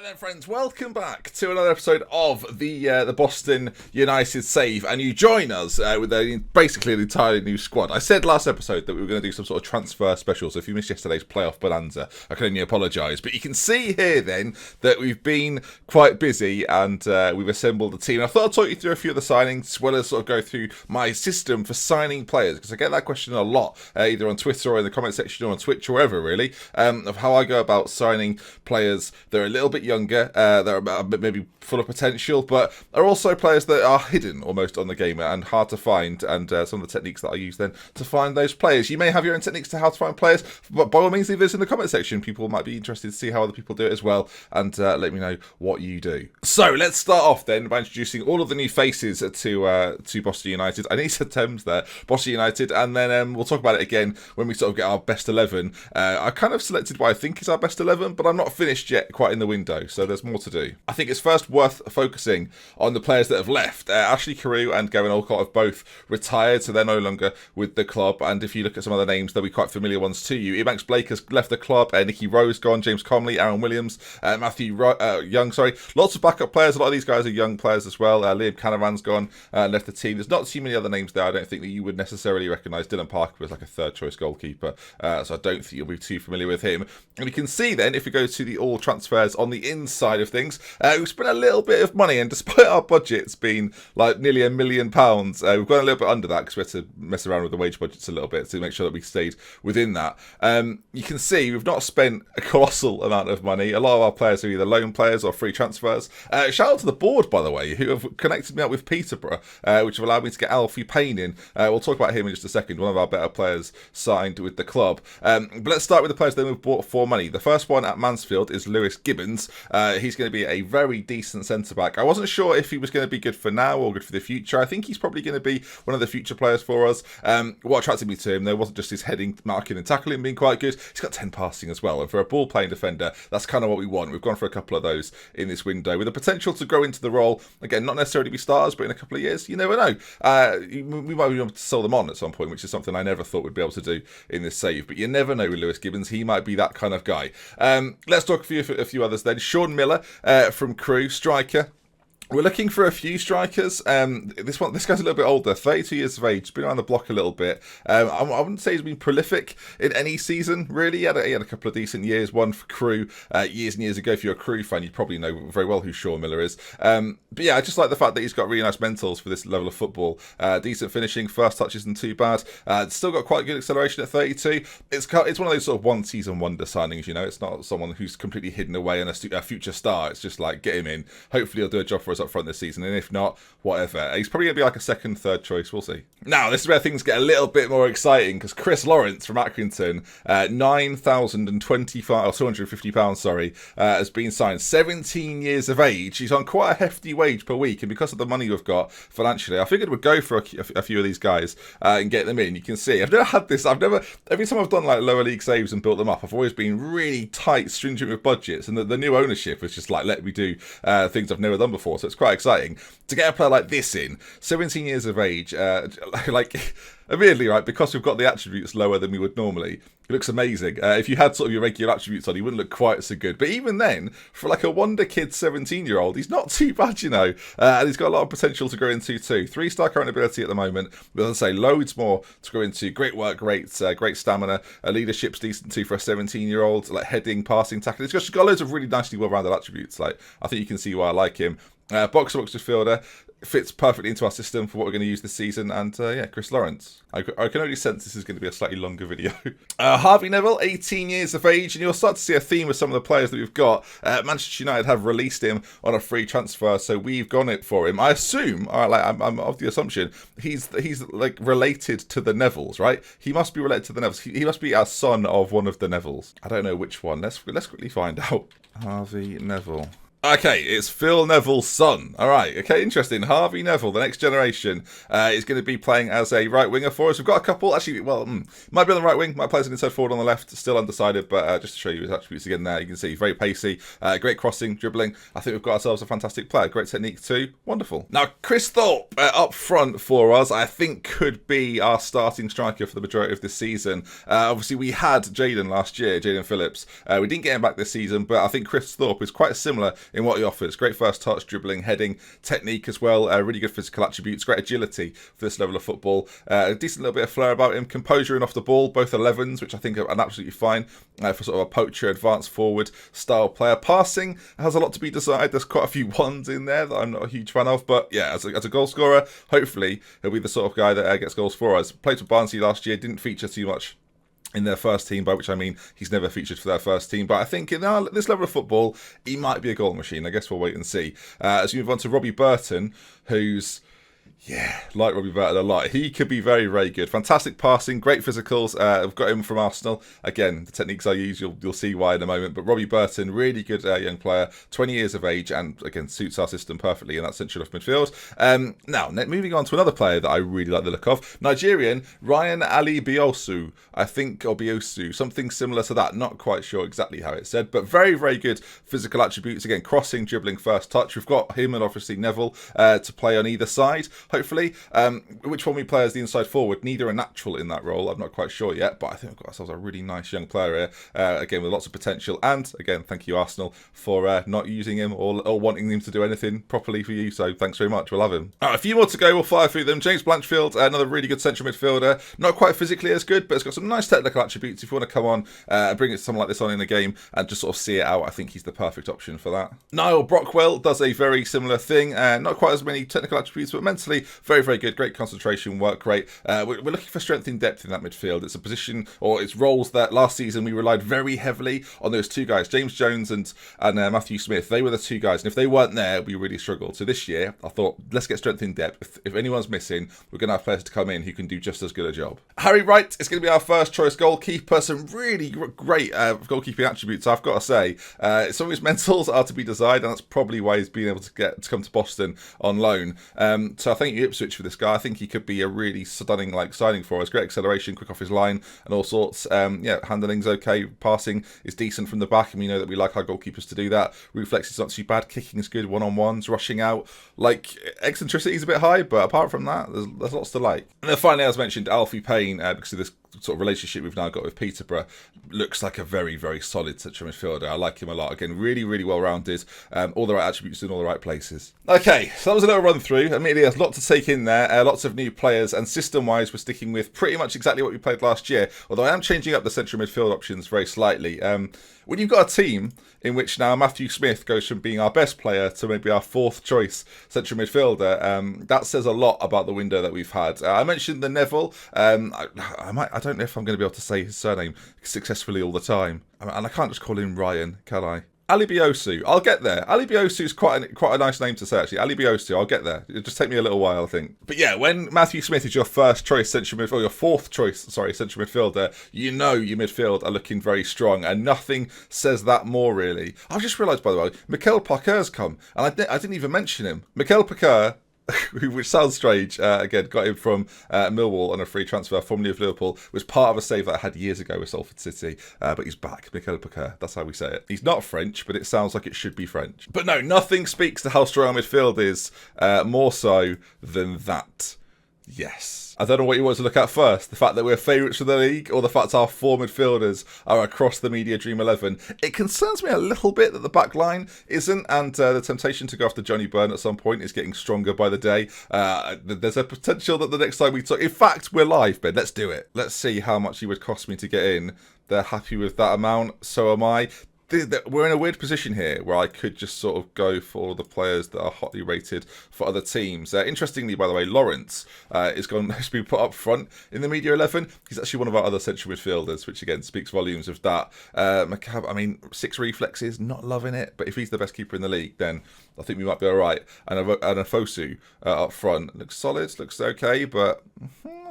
then, friends, welcome back to another episode of the Boston United Save, and you join us with basically an entirely new squad. I said last episode that we were going to do some sort of transfer special, so if you missed yesterday's playoff bonanza, I can only apologise. But you can see here then that we've been quite busy and we've assembled a team. I thought I'd talk you through a few of the signings, as well as sort of go through my system for signing players, because I get that question a lot, either on Twitter or in the comment section or on Twitch or wherever really, of how I go about signing players that are a little bit younger, that are maybe full of potential, but are also players that are hidden almost on the game and hard to find, and some of the techniques that I use then to find those players. You may have your own techniques to how to find players, but by all means leave this in the comment section. People might be interested to see how other people do it as well, and let me know what you do. So let's start off then by introducing all of the new faces to Boston United. I need some terms there, Boston United, and then we'll talk about it again when we sort of get our best 11. I kind of selected what I think is our best 11, but I'm not finished yet, quite in the window, so there's more to do. I think it's first worth focusing on the players that have left. Ashley Carew and Gavin Olcott have both retired, so they're no longer with the club, and if you look at some other names, they'll be quite familiar ones to you. Ebanks Blake has left the club, Nicky Rose gone, James Comley, Aaron Williams, Matthew Young, lots of backup players. A lot of these guys are young players as well. Liam Canavan's gone, left the team. There's not too many other names there. I don't think that you would necessarily recognise. Dylan Parker was like a third choice goalkeeper, so I don't think you'll be too familiar with him. And you can see then, if we go to the all transfers on the inside of things, we've spent a little bit of money, and despite our budgets being like nearly £1 million, we've gone a little bit under that because we had to mess around with the wage budgets a little bit to make sure that we stayed within that. You can see we've not spent a colossal amount of money. A lot of our players are either loan players or free transfers. Shout out to the board, by the way, who have connected me up with Peterborough, which have allowed me to get Alfie Payne in. We'll talk about him in just a second. One of our better players signed with the club. But let's start with the players that we've bought for money. The first one at Mansfield is Lewis Gibbons. He's going to be a very decent centre-back. I wasn't sure if he was going to be good for now or good for the future. I think he's probably going to be one of the future players for us. What attracted me to him, though, wasn't just his heading, marking and tackling being quite good. He's got 10 passing as well. And for a ball-playing defender, that's kind of what we want. We've gone for a couple of those in this window with the potential to grow into the role. Again, not necessarily be starters, but in a couple of years, you never know. We might be able to sell them on at some point, which is something I never thought we'd be able to do in this save. But you never know with Lewis Gibbons. He might be that kind of guy. Let's talk a few others then. Sean Miller from Crewe, striker. We're looking for a few strikers. This guy's a little bit older, 32 years of age, been around the block a little bit. I wouldn't say he's been prolific in any season, really. He had a couple of decent years, one for Crewe years and years ago. If you're a Crewe fan, you probably know very well who Sean Miller is. But yeah, I just like the fact that he's got really nice mentals for this level of football. Decent finishing, first touch isn't too bad. Still got quite good acceleration at 32. It's one of those sort of one-season wonder signings, you know. It's not someone who's completely hidden away and a future star. It's just like, get him in. Hopefully he'll do a job for us up front this season, and if not, whatever. He's probably going to be like a second, third choice. We'll see. Now, this is where things get a little bit more exciting, because Chris Lawrence from Accrington, £250, has been signed. 17 years of age. He's on quite a hefty wage per week, and because of the money we've got financially, I figured we'd go for a few of these guys and get them in. You can see, I've never had this. Every time I've done like lower league saves and built them up, I've always been really tight, stringent with budgets, and the new ownership was just like, let me do things I've never done before, so it's quite exciting to get a player like this in, 17 years of age, like immediately, right, because we've got the attributes lower than we would normally, it looks amazing. If you had sort of your regular attributes on, he wouldn't look quite so good. But even then, for like a wonder kid 17-year-old, he's not too bad, you know. And he's got a lot of potential to grow into too. 3-star current ability at the moment. But as I say, loads more to grow into. Great work rates, great stamina. Leadership's decent too for a 17-year-old. Like heading, passing, tackling. He's just got loads of really nicely well-rounded attributes. Like, I think you can see why I like him. Box-to-box midfielder, fits perfectly into our system for what we're going to use this season. And yeah, Chris Lawrence. I can already sense this is going to be a slightly longer video. Harvey Neville, 18 years of age, and you'll start to see a theme with some of the players that we've got. Manchester United have released him on a free transfer, so we've gone it for him. I assume, I'm of the assumption, he's like related to the Nevilles, right? He must be related to the Nevilles. He must be a son of one of the Nevilles. I don't know which one. Let's quickly find out. Harvey Neville. Okay, it's Phil Neville's son. All right, okay, interesting. Harvey Neville, the next generation, is going to be playing as a right winger for us. We've got a couple, actually, well, might be on the right wing, might play as an inside forward on the left, still undecided, but just to show you his attributes again there, you can see very pacey, great crossing, dribbling. I think we've got ourselves a fantastic player. Great technique too. Wonderful. Now, Chris Thorpe up front for us, I think could be our starting striker for the majority of this season. Obviously, we had Jaden last year, Jaden Phillips. We didn't get him back this season, but I think Chris Thorpe is quite similar in what he offers. Great first touch, dribbling, heading, technique as well. Really good physical attributes, great agility for this level of football. A decent little bit of flair about him. Composure and off the ball, both 11s, which I think are absolutely fine for sort of a poacher, advanced forward style player. Passing has a lot to be desired. There's quite a few ones in there that I'm not a huge fan of, but yeah, as a goal scorer, hopefully he'll be the sort of guy that gets goals for us. Played for Barnsley last year, didn't feature too much in their first team, by which I mean he's never featured for their first team. But I think in this level of football, he might be a goal machine. I guess we'll wait and see. As we move on to Robbie Burton, who's... yeah, like Robbie Burton a lot. He could be very, very good. Fantastic passing, great physicals. I've got him from Arsenal. Again, the techniques I use, you'll see why in a moment. But Robbie Burton, really good young player, 20 years of age, and again, suits our system perfectly in that central left midfield. Now, moving on to another player that I really like the look of. Nigerian, Ryan Ali Biosu, I think, or Biosu, something similar to that. Not quite sure exactly how it's said, but very, very good physical attributes. Again, crossing, dribbling, first touch. We've got him and obviously Neville to play on either side. Hopefully, which one we play as the inside forward, neither are natural in that role. I'm not quite sure yet, but I think we've got ourselves a really nice young player here, again with lots of potential. And again, thank you Arsenal for not using him or wanting him to do anything properly for you, so thanks very much, we'll have him. A few more to go, we'll fire through them. James Blanchfield, another really good central midfielder, not quite physically as good, but it's got some nice technical attributes. If you want to come on and bring something like this on in a game and just sort of see it out, I think he's the perfect option for that. Niall Brockwell does a very similar thing, not quite as many technical attributes, but mentally very, very good, great concentration, work rate. We're looking for strength in depth in that midfield. It's a position, or it's roles that last season we relied very heavily on those two guys, James Jones and Matthew Smith. They were the two guys, and if they weren't there, we really struggled. So this year, I thought, let's get strength in depth. If anyone's missing, we're going to have players to come in who can do just as good a job. Harry Wright is going to be our first choice goalkeeper. Some really great goalkeeping attributes, I've got to say. Some of his mentals are to be desired, and that's probably why he's been able to come to Boston on loan. So I think Ipswich for this guy. I think he could be a really stunning signing for us. Great acceleration, quick off his line, and all sorts. Handling's okay. Passing is decent from the back, and we know that we like our goalkeepers to do that. Reflex is not too bad. Kicking is good. One-on-ones, rushing out. Eccentricity is a bit high, but apart from that, there's lots to like. And then finally, as mentioned, Alfie Payne, because of this sort of relationship we've now got with Peterborough, looks like a very, very solid central midfielder. I like him a lot. Again, really, really well-rounded. All the right attributes in all the right places. Okay, so that was a little run through. Admittedly, there's a lot to take in there. Lots of new players, and system-wise, we're sticking with pretty much exactly what we played last year, although I am changing up the central midfield options very slightly. When you've got a team in which now Matthew Smith goes from being our best player to maybe our fourth choice central midfielder, that says a lot about the window that we've had. I mentioned the Neville. I don't know if I'm going to be able to say his surname successfully all the time. And I can't just call him Ryan, can I? Ali Biosu, I'll get there. Ali Biosu is quite a nice name to say, actually. Ali Biosu, I'll get there. It'll just take me a little while, I think. But yeah, when Matthew Smith is your first choice central midfielder, your fourth choice, central midfielder, you know your midfield are looking very strong, and nothing says that more, really. I've just realised, by the way, Mikel Parker's come, and I didn't even mention him. Mikel Parker, which sounds strange, again, got him from Millwall on a free transfer, formerly of Liverpool, was part of a save that I had years ago with Salford City, but he's back, Mikel Parker, that's how we say it. He's not French, but it sounds like it should be French. But no, nothing speaks to how strong our midfield is more so than that. Yes. I don't know what you want to look at first. The fact that we're favourites for the league, or the fact our four midfielders are across the media dream 11. It concerns me a little bit that the back line isn't, and the temptation to go after Johnny Byrne at some point is getting stronger by the day. There's a potential that the next time we talk... In fact, we're live, Ben. Let's do it. Let's see how much it would cost me to get in. They're happy with that amount. So am I. We're in a weird position here where I could just sort of go for the players that are hotly rated for other teams. Interestingly, by the way, Lawrence has been put up front in the media 11. He's actually one of our other central midfielders, which again speaks volumes of that. I mean, 6 reflexes, not loving it, but if he's the best keeper in the league, then I think we might be all right. And Afosu up front looks solid, looks okay, but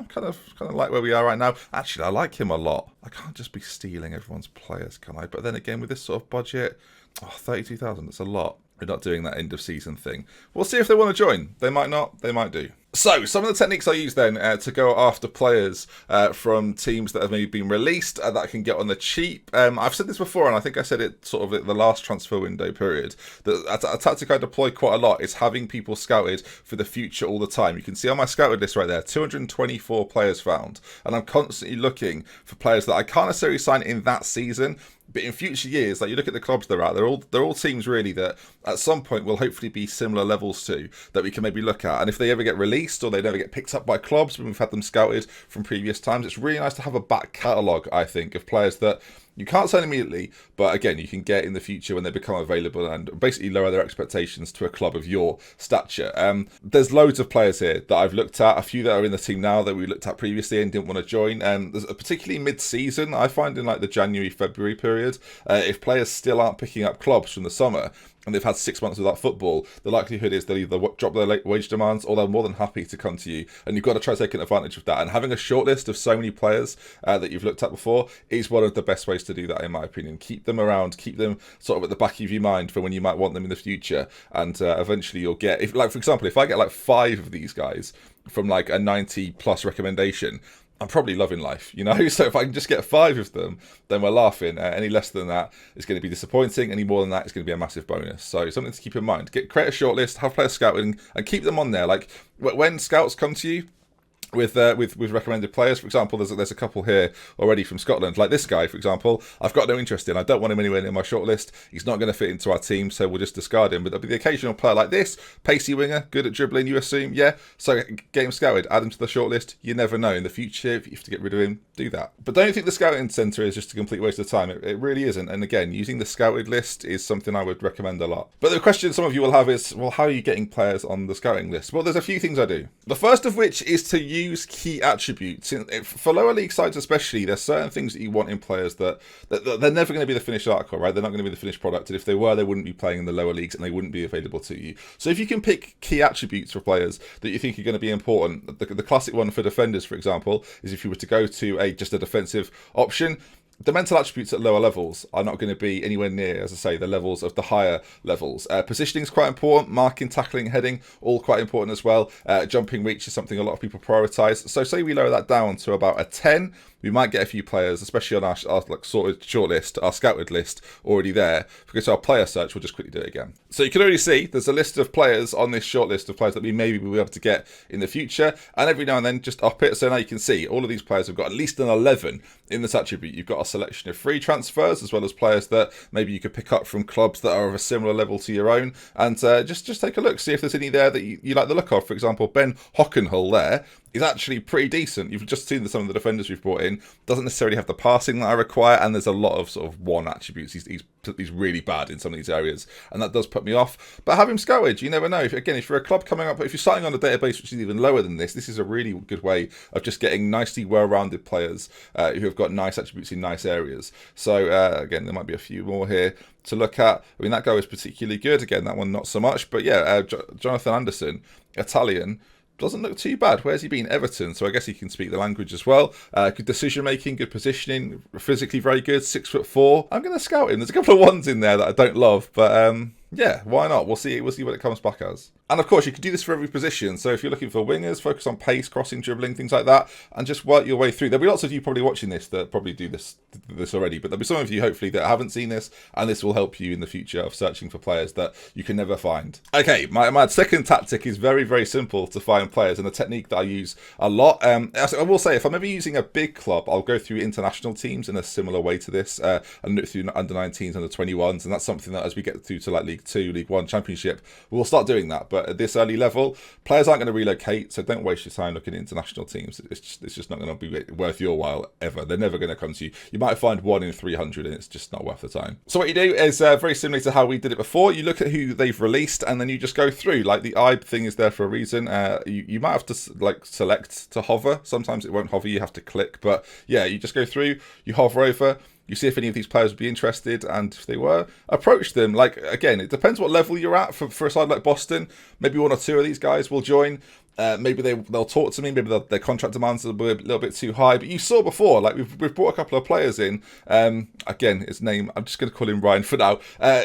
kind of like where we are right now. Actually, I like him a lot. I can't just be stealing everyone's players, can I? But then again, with this sort of budget, 32,000, that's a lot. We're not doing that end of season thing. We'll see if they want to join. They might not. They might do. So, some of the techniques I use then to go after players from teams that have maybe been released that I can get on the cheap. I've said this before, and I think I said it sort of at the last transfer window period. That a tactic I deploy quite a lot is having people scouted for the future all the time. You can see on my scouted list right there, 224 players found. And I'm constantly looking for players that I can't necessarily sign in that season, but in future years, like you look at the clubs they're at, they're all teams really that at some point will hopefully be similar levels to that we can maybe look at. And if they ever get released or they never get picked up by clubs when we've had them scouted from previous times, it's really nice to have a back catalogue, I think, of players that you can't sign immediately, but again, you can get in the future when they become available and basically lower their expectations to a club of your stature. There's loads of players here that I've looked at, a few that are in the team now that we looked at previously and didn't want to join. There's particularly mid-season, I find in like the January, February period, if players still aren't picking up clubs from the summer, and they've had 6 months without football, the likelihood is they'll either drop their wage demands or they're more than happy to come to you. And you've got to try taking advantage of that. And having a shortlist of so many players that you've looked at before is one of the best ways to do that, in my opinion. Keep them around, keep them sort of at the back of your mind for when you might want them in the future. And eventually you'll get, if, like for example, if I get like 5 of these guys from like a 90 plus recommendation, I'm probably loving life, you know? So if I can just get 5 of them, then we're laughing. Any less than that is going to be disappointing. Any more than that is going to be a massive bonus. So something to keep in mind. Create a shortlist, have players scouted, and keep them on there. Like when scouts come to you with recommended players, for example, there's a couple here already from Scotland, like this guy, for example. I've got no interest in. I don't want him anywhere near my shortlist. He's not going to fit into our team, so we'll just discard him. But there'll be the occasional player like this, pacey winger, good at dribbling, you assume, yeah. So get him scouted, add him to the shortlist. You never know. In the future, if you have to get rid of him, do that. But don't think the scouting centre is just a complete waste of time. It really isn't. And again, using the scouted list is something I would recommend a lot. But the question some of you will have is, well, how are you getting players on the scouting list? Well, there's a few things I do. The first of which is to use key attributes. For lower league sides especially, there's certain things that you want in players that they're never going to be the finished article, right? They're not going to be the finished product. And if they were, they wouldn't be playing in the lower leagues and they wouldn't be available to you. So if you can pick key attributes for players that you think are going to be important, the classic one for defenders, for example, is if you were to go to just a defensive option, the mental attributes at lower levels are not going to be anywhere near, as I say, the levels of the higher levels. Positioning is quite important. Marking, tackling, heading, all quite important as well. Jumping reach is something a lot of people prioritise. So say we lower that down to about a 10, we might get a few players, especially on our like sorted shortlist, our scouted list already there. If we go to our player search, we'll just quickly do it again. So you can already see there's a list of players on this shortlist of players that we maybe will be able to get in the future. And every now and then just up it. So now you can see all of these players have got at least an 11 in this attribute. You've got a selection of free transfers as well as players that maybe you could pick up from clubs that are of a similar level to your own. And just take a look, see if there's any there that you like the look of. For example, Ben Hockenhull there is actually pretty decent. You've just seen some of the defenders we've brought in. Doesn't necessarily have the passing that I require, and there's a lot of sort of one attributes. He's really bad in some of these areas, and that does put me off. But have him scouted. You never know. If you're a club coming up, if you're starting on a database which is even lower than this is a really good way of just getting nicely well-rounded players who have got nice attributes in nice areas. So again, there might be a few more here to look at. I mean, that guy was particularly good. Again, that one not so much. But yeah, Jonathan Anderson, Italian. Doesn't look too bad. Where's he been? Everton. So I guess he can speak the language as well. Good decision making, good positioning, physically very good. 6'4". I'm going to scout him. There's a couple of ones in there that I don't love, but yeah, why not? We'll see what it comes back as. And of course, you can do this for every position. So if you're looking for wingers, focus on pace, crossing, dribbling, things like that, and just work your way through. There'll be lots of you probably watching this that probably do this already, but there'll be some of you hopefully that haven't seen this, and this will help you in the future of searching for players that you can never find. Okay, my second tactic is very, very simple to find players, and a technique that I use a lot. I will say, if I'm ever using a big club, I'll go through international teams in a similar way to this, and look through under 19s, under 21s, and that's something that as we get through to like League 2, League 1, Championship, we'll start doing that. But at this early level, players aren't going to relocate, so don't waste your time looking at international teams. It's just not going to be worth your while ever. They're never going to come to you. You might find 1 in 300, and it's just not worth the time. So what you do is very similar to how we did it before. You look at who they've released, and then you just go through. Like the IB thing is there for a reason. You might have to like select to hover. Sometimes it won't hover. You have to click. But yeah, you just go through. You hover over. You see if any of these players would be interested, and if they were, approach them. Like, again, it depends what level you're at. For a side like Boston, maybe one or two of these guys will join. Maybe they'll talk to me. Maybe their contract demands are a little bit too high. But you saw before, like we've brought a couple of players in. Again, his name, I'm just going to call him Ryan for now.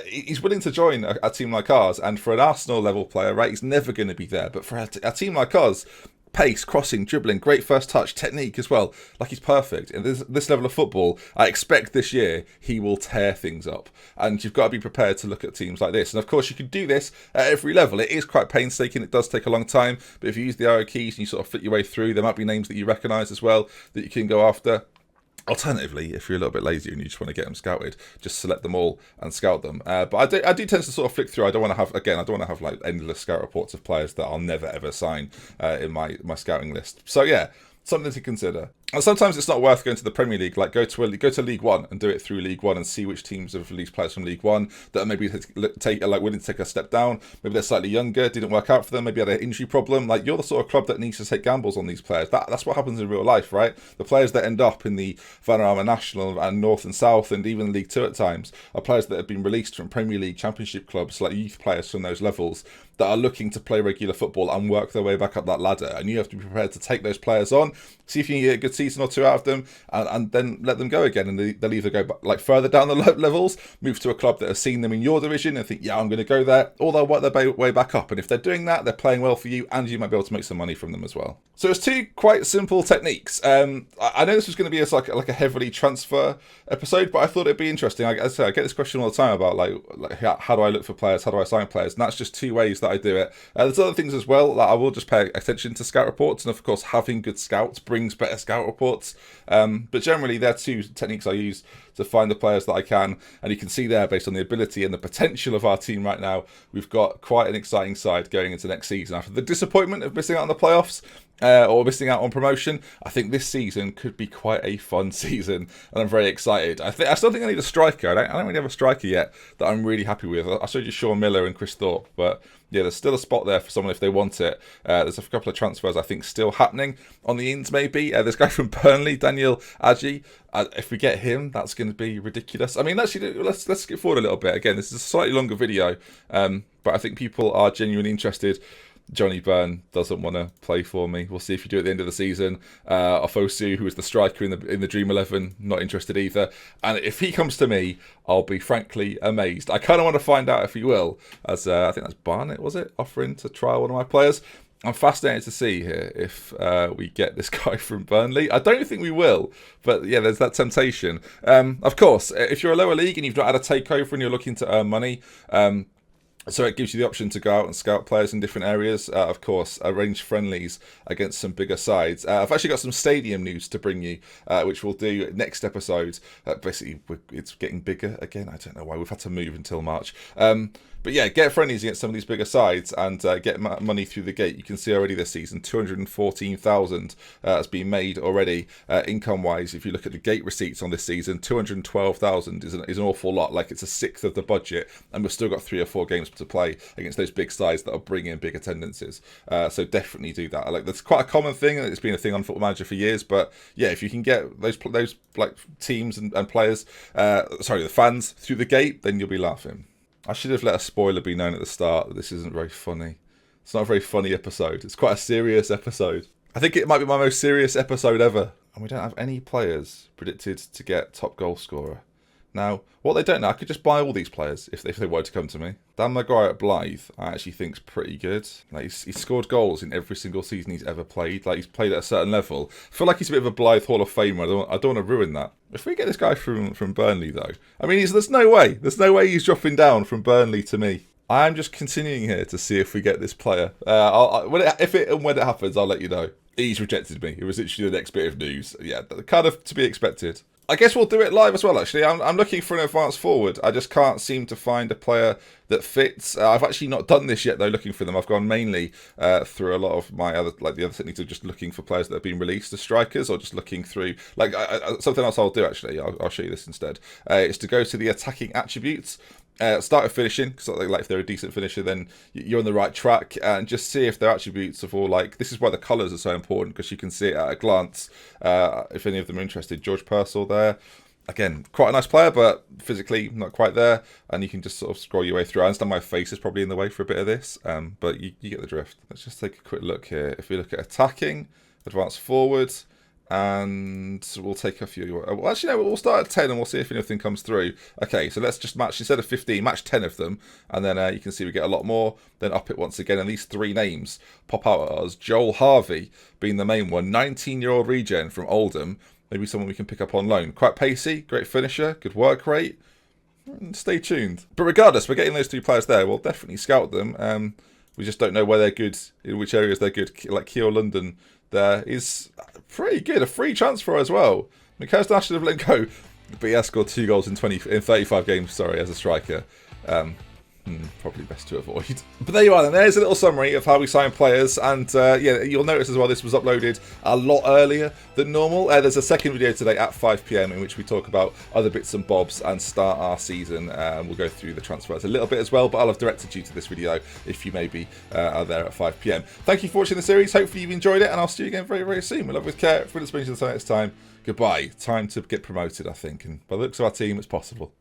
He's willing to join a team like ours. And for an Arsenal level player, right, he's never going to be there. But for a team like us, pace, crossing, dribbling, great first touch, technique as well. Like, he's perfect. And this level of football, I expect this year he will tear things up. And you've got to be prepared to look at teams like this. And of course, you can do this at every level. It is quite painstaking. It does take a long time. But if you use the arrow keys and you sort of flick your way through, there might be names that you recognise as well that you can go after. Alternatively, if you're a little bit lazy and you just want to get them scouted, just select them all and scout them. But I do tend to sort of flick through. I don't want to have like endless scout reports of players that I'll never ever sign in my scouting list. So yeah, something to consider. And sometimes it's not worth going to the Premier League. Like, go to League One and do it through League One and see which teams have released players from League One that are maybe willing to take a step down. Maybe they're slightly younger, didn't work out for them. Maybe had an injury problem. Like, you're the sort of club that needs to take gambles on these players. That's what happens in real life, right? The players that end up in the Vanarama National and North and South and even League Two at times are players that have been released from Premier League Championship clubs, like youth players from those levels that are looking to play regular football and work their way back up that ladder. And you have to be prepared to take those players on, see if you can get a good season or two out of them, and then let them go again. And they'll either go like further down the levels, move to a club that has seen them in your division and think, yeah, I'm going to go there, or they'll work their way back up. And if they're doing that, they're playing well for you, and you might be able to make some money from them as well. So it's two quite simple techniques. I know this was going to be like a heavily transfer episode, but I thought it'd be interesting. I get this question all the time about like how do I look for players, how do I sign players, and that's just two ways that I do it. There's other things as well. Like, I will just pay attention to scout reports, and of course having good scouts brings better scout reports. But generally, they're two techniques I use to find the players that I can, and you can see there, based on the ability and the potential of our team right now, we've got quite an exciting side going into next season. After the disappointment of missing out on the playoffs, or missing out on promotion, I think this season could be quite a fun season, and I'm very excited. I still think I need a striker. I don't really have a striker yet that I'm really happy with. I showed you Sean Miller and Chris Thorpe, but yeah, there's still a spot there for someone if they want it. There's a couple of transfers I think still happening on the ins maybe. This guy from Burnley, Daniel Adji. If we get him, that's going to be ridiculous. I mean, actually, let's skip forward a little bit. Again, this is a slightly longer video, but I think people are genuinely interested. Johnny Byrne doesn't want to play for me. We'll see if you do at the end of the season. Ofosu, who is the striker in the Dream 11, not interested either. And if he comes to me, I'll be frankly amazed. I kind of want to find out if he will, as I think that's Barnett, was it, offering to trial one of my players. I'm fascinated to see here if we get this guy from Burnley. I don't think we will, but yeah, there's that temptation. Of course, if you're a lower league and you've not had a takeover and you're looking to earn money, so it gives you the option to go out and scout players in different areas. Of course, arrange friendlies against some bigger sides. I've actually got some stadium news to bring you, which we'll do next episode. Basically, it's getting bigger again. I don't know why. We've had to move until March. But yeah, get friendlies against some of these bigger sides and get money through the gate. You can see already this season, 214,000 has been made already. Income-wise, if you look at the gate receipts on this season, 212,000 is an awful lot. Like, it's a sixth of the budget, and we've still got 3 or 4 games to play against those big sides that are bringing in big attendances. So definitely do that. Like, that's quite a common thing, and it's been a thing on Football Manager for years. But yeah, if you can get those like teams and players, the fans through the gate, then you'll be laughing. I should have let a spoiler be known at the start that this isn't very funny. It's not a very funny episode. It's quite a serious episode. I think it might be my most serious episode ever. And we don't have any players predicted to get top goal scorer. Now, what they don't know, I could just buy all these players if they were to come to me. Dan Maguire at Blythe, I actually think's pretty good. Like, he's scored goals in every single season he's ever played. Like, he's played at a certain level. I feel like he's a bit of a Blythe Hall of Famer. I don't want to ruin that. If we get this guy from Burnley, though, I mean, there's no way. There's no way he's dropping down from Burnley to me. I'm just continuing here to see if we get this player. If and when it happens, I'll let you know. He's rejected me. It was literally the next bit of news. Yeah, kind of to be expected. I guess we'll do it live as well, actually. I'm looking for an advanced forward. I just can't seem to find a player that fits. I've actually not done this yet, though, looking for them. I've gone mainly through a lot of my other techniques of just looking for players that have been released as strikers, or just looking through... something else I'll do, actually. I'll show you this instead. Is to go to the attacking attributes. Start with finishing, because if they're a decent finisher, then you're on the right track, and just see if their attributes of all, this is why the colours are so important, because you can see it at a glance if any of them are interested. George Purcell there, Again, quite a nice player, but physically not quite there. And you can just sort of scroll your way through. I understand my face is probably in the way for a bit of this, but you get the drift. Let's just take a quick look here. If we look at attacking, advance forward, and we'll take a few. Well, actually, no, we'll start at 10 and we'll see if anything comes through. Okay, so let's just match, instead of 15, match 10 of them. And then you can see we get a lot more. Then up it once again. And these 3 names pop out at us. Joel Harvey being the main one. 19-year-old regen from Oldham. Maybe someone we can pick up on loan. Quite pacey, great finisher, good work rate. Stay tuned. But regardless, we're getting those 2 players there. We'll definitely scout them. We just don't know where they're good, in which areas they're good. Like Keo London there is pretty good. A free transfer as well. Mikhail Dashnevlenko, but he has scored 2 goals in 35 games, sorry, as a striker. Probably best to avoid. But there you are then. There's a little summary of how we sign players. And yeah, you'll notice as well this was uploaded a lot earlier than normal. There's a second video today at 5 PM in which we talk about other bits and bobs and start our season. We'll go through the transfers a little bit as well, but I'll have directed you to this video if you maybe are there at 5 PM. Thank you for watching the series. Hopefully you've enjoyed it, and I'll see you again very, very soon. We love with care. For the next time. Goodbye. Time to get promoted, I think. And by the looks of our team, it's possible.